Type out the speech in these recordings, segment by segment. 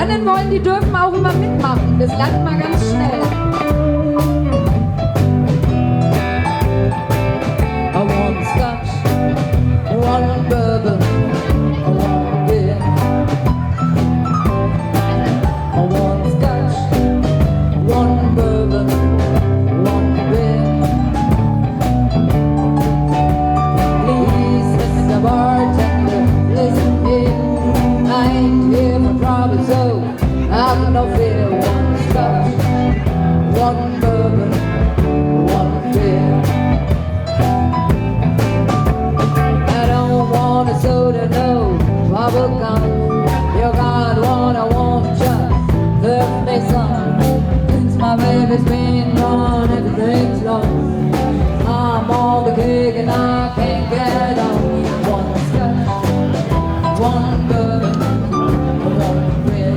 lernen wollen, die dürfen auch immer mitmachen. Das lernt man ganz schnell. I want Scotch, one Bourbon, I want beer. I want Scotch, one Bourbon, one beer. Please, Mr. Bartender, listen here. I ain't here for trouble, so I've no fear. One Scotch, one Bourbon, one beer. Soda, no bubble gum. You got what I want, just serve me some. Since my baby's been gone, everything's lost. I'm on the kick and I can't get on. One Scotch, one Bourbon, one beer.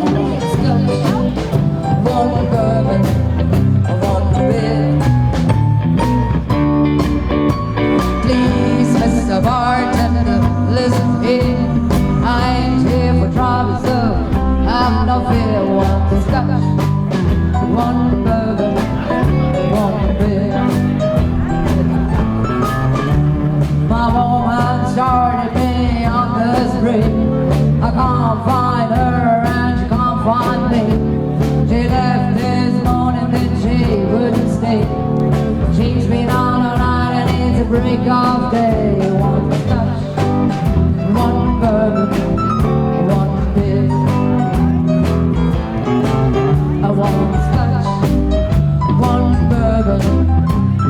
One Scotch, one Bourbon, one beer. Mr. Bartender, listen here. I ain't here for trouble, so I've no fear. One Scotch, one Bourbon, one beer. My woman started me on the street. I can't find her and she can't find me. She left this morning, then she wouldn't stay. She's been on all night and it's a break of day. One Scotch, one Bourbon, one beer. I want Scotch, one Bourbon,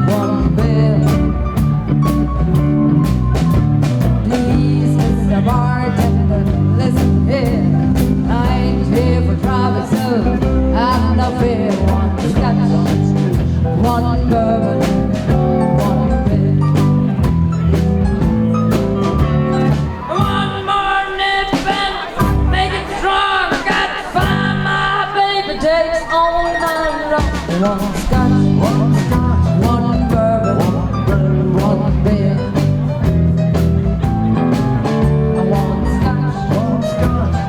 one beer. Please, Mr. Bartender, listen here. I ain't here for trouble, so I've no fear. One Scotch, one Bourbon, one beer. One more nip and make it strong. Got to find my baby, takes all night long. One Scotch, one Bourbon, one beer. One Scotch,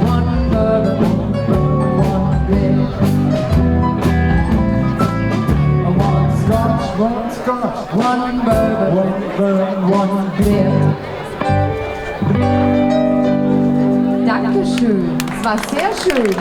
one Bourbon, one beer. One Scotch, one Bourbon, one beer. Dankeschön, es war sehr schön.